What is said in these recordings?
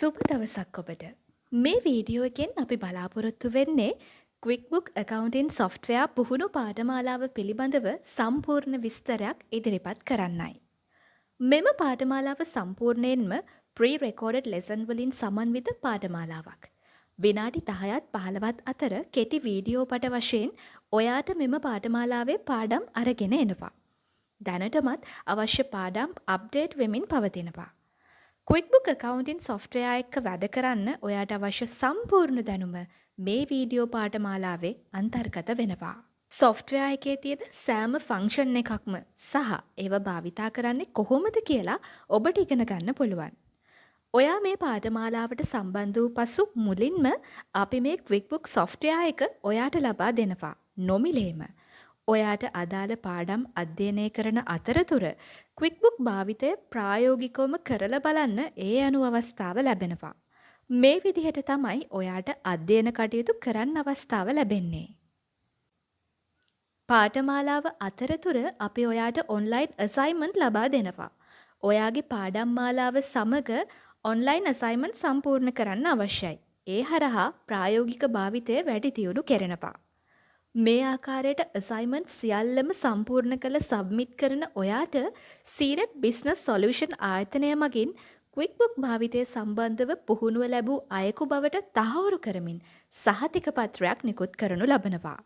සුබ දවසක් ඔබට. මේ වීඩියෝ එකෙන් අපි බලාපොරොත්තු වෙන්නේ QuickBook Accounting software පුහුණු පාඨමාලාව පිළිබඳව සම්පූර්ණ විස්තරයක් ඉදිරිපත් කරන්නයි. මෙම පාඨමාලාව සම්පූර්ණයෙන්ම pre-recorded lesson වලින් සමන්විත පාඨමාලාවක්. විනාඩි 10ත් 15ත් අතර කෙටි වීඩියෝ පට වශයෙන් ඔයාට මෙම පාඨමාලාවේ පාඩම් අරගෙන එනවා. දැනටමත් අවශ්‍ය පාඩම් අප්ඩේට් වෙමින් පවතිනවා. QuickBook Accounting software එක්ක වැඩ කරන්න ඔයාට අවශ්‍ය සම්පූර්ණ දැනුම මේ වීඩියෝ පාඨමාලාවේ අන්තර්ගත වෙනවා. software එකේ තියෙන සෑම ෆන්ක්ෂන් එකක්ම සහ ඒව භාවිතා කරන්නේ කොහොමද කියලා ඔබට ඉගෙන ගන්න පුළුවන්. ඔයා මේ පාඨමාලාවට සම්බන්ධ වූ පසු මුලින්ම අපි මේ QuickBook software එක ඔයාට ලබා දෙනවා. නොමිලේම. ඔයාට අදාළ පාඩම් අධ්‍යයනය කරන අතරතුර QuickBook භාවිතය ප්‍රායෝගිකවම කරලා බලන්න ඒ අනුව අවස්ථාව ලැබෙනවා. මේ විදිහට තමයි ඔයාට අධ්‍යයන කටයුතු කරන්න අවස්ථාව ලැබෙන්නේ. පාඨමාලාව අතරතුර අපි ඔයාට ඔන්ලයින් අසයින්මන්ට් ලබා දෙනවා. ඔයාගේ පාඩම් මාලාව සමග ඔන්ලයින් අසයින්මන්ට් සම්පූර්ණ කරන්න අවශ්‍යයි. ඒ හරහා ප්‍රායෝගික භාවිතය වැඩි දියුණු කෙරෙනවා. මේ ආකාරයට අසයින්මන්ට් සියල්ලම සම්පූර්ණ කළ සබ්මිට් කරන ඔයාට සීරට් බිස්නස් සොලියුෂන් ආයතනය මගින් QuickBook භාවිතය සම්බන්ධව පුහුණුව ලැබූ අයෙකු බවට තහවුරු කරමින් සහතික පත්‍රයක් නිකුත් කරනු ලබනවා.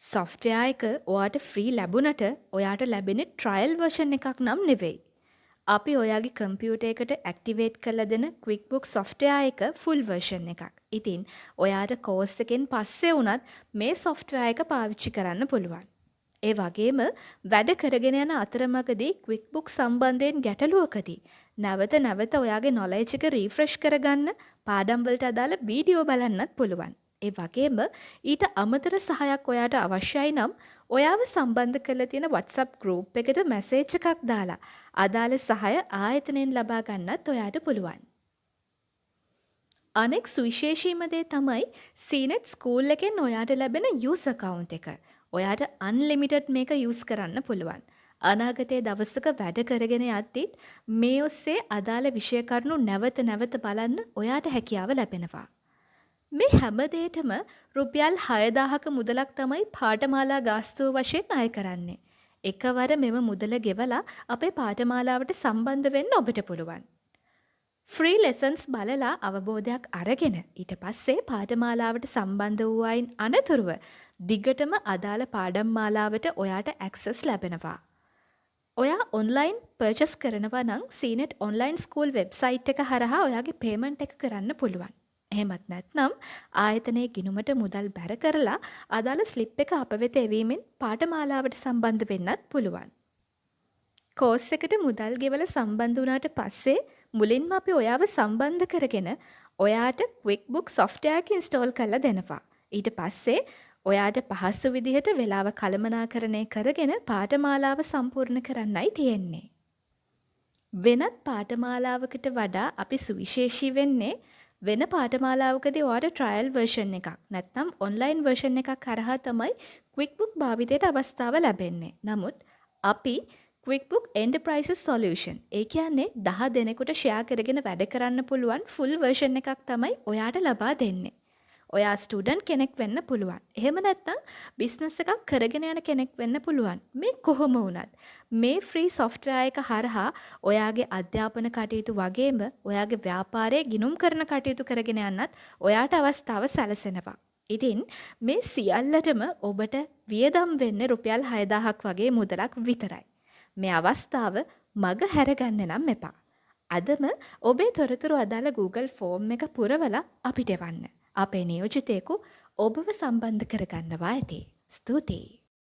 සොෆ්ට්වෙයාර් එක ඔයාට ෆ්‍රී ලැබුණට ඔයාට ලැබෙන ට්‍රයල් වර්ෂන් එකක් නම් නෙවෙයි. අපි ඔයාගේ කම්පියුටර් එකට ඇක්ටිවේට් කරලා දෙන QuickBook software එක full version එකක්. ඉතින් ඔයාට කෝස් එකෙන් පස්සේ වුණත් මේ software එක පාවිච්චි කරන්න පුළුවන්. ඒ වගේම වැඩ කරගෙන යන අතරමඟදී QuickBook සම්බන්ධයෙන් ගැටලුවකදී නැවත ඔයාගේ knowledge එක refresh කරගන්න පාඩම් වලට අදාළ වීඩියෝ බලන්නත් පුළුවන්. ඒ වගේම ඊට අමතර සහයක් ඔයාට අවශ්‍යයි නම් ඔයාව සම්බන්ධ කරලා තියෙන WhatsApp group එකට message එකක් දාලා අදාළ සහය ආයතනයෙන් ලබා ගන්නත් ඔයාට පුළුවන්. අනෙක් සුවිශේෂීම දේ තමයි CNET school එකෙන් ඔයාට ලැබෙන use account එක. ඔයාට unlimited මේක use කරන්න පුළුවන්. අනාගතයේ දවසක වැඩ කරගෙන යද්දිත් මේ ඔස්සේ අදාළ විෂය කරුණු නැවත බලන්න ඔයාට හැකියාව ලැබෙනවා. මේ හැම දෙයකටම රුපියල් 6000ක මුදලක් තමයි පාඨමාලා ගාස්තුව වශයෙන් අය කරන්නේ. එකවර මෙම මුදල ගෙවලා අපේ පාඨමාලාවට සම්බන්ධ වෙන්න ඔබට පුළුවන්. ෆ්‍රී ලෙසන්ස් බලලා අවබෝධයක් අරගෙන ඊට පස්සේ පාඨමාලාවට සම්බන්ධ වූ අයින් අනතුරුව දිගටම අදාළ පාඩම් මාලාවට ඔයාට ඇක්සස් ලැබෙනවා. ඔයා ඔන්ලයින් පර්චස් කරනවා නම් CNET online school website එක හරහා ඔයාගේ payment එක කරන්න පුළුවන්. එහෙමත් නැත්නම් ආයතනයේ ගිණුමට මුදල් බැර කරලා අදාළ ස්ලිප් එක අප වෙත එවීමෙන් පාඨමාලාවට සම්බන්ධ වෙන්නත් පුළුවන්. කෝස් එකට මුදල් ගෙවලා සම්බන්ධ වුණාට පස්සේ මුලින්ම අපි ඔයාව සම්බන්ධ කරගෙන ඔයාට QuickBook software එක install කරලා දෙනවා. ඊට පස්සේ ඔයාට පහසු විදිහට වෙලාව කළමනාකරණය කරගෙන පාඨමාලාව සම්පූර්ණ කරන්නයි තියෙන්නේ. වෙනත් පාඨමාලාවකට වඩා අපි සුවිශේෂී වෙන්නේ වෙන පාඨමාලාවකදී ඔයාට ට්‍රයල් වර්ෂන් එකක් නැත්නම් ඔන්ලයින් වර්ෂන් එකක් කරහා තමයි QuickBook භාවිතයට අවස්ථාව ලැබෙන්නේ. නමුත් අපි QuickBook Enterprises Solution ඒ කියන්නේ 10 දෙනෙකුට ෂෙයා කරගෙන වැඩ කරන්න පුළුවන් full version එකක් තමයි ඔයාට ලබා දෙන්නේ. ඔයා ස්ටුඩන්ට් කෙනෙක් වෙන්න පුළුවන්. එහෙම නැත්නම් බිස්නස් එකක් කරගෙන යන කෙනෙක් වෙන්න පුළුවන්. මේ කොහොම වුණත් මේ ෆ්‍රී software එක හරහා ඔයාගේ අධ්‍යාපන කටයුතු වගේම ඔයාගේ ව්‍යාපාරයේ ගිණුම් කරන කටයුතු කරගෙන යන්නත් ඔයාට අවස්ථාව සැලසෙනවා. ඉතින් මේ සියල්ලටම ඔබට වියදම් වෙන්නේ රුපියල් 6000ක් වගේ මුදලක් විතරයි. මේ අවස්ථාව මග හැරගන්න නම් එපා. අදම ඔබේ තොරතුරු අදාළ Google ෆෝම් එක පුරවලා අපිට එවන්න. අපේ නියෝජිතයෙකු ඔබව සම්බන්ධ කරගන්නවා ඇති. ස්තුතියි.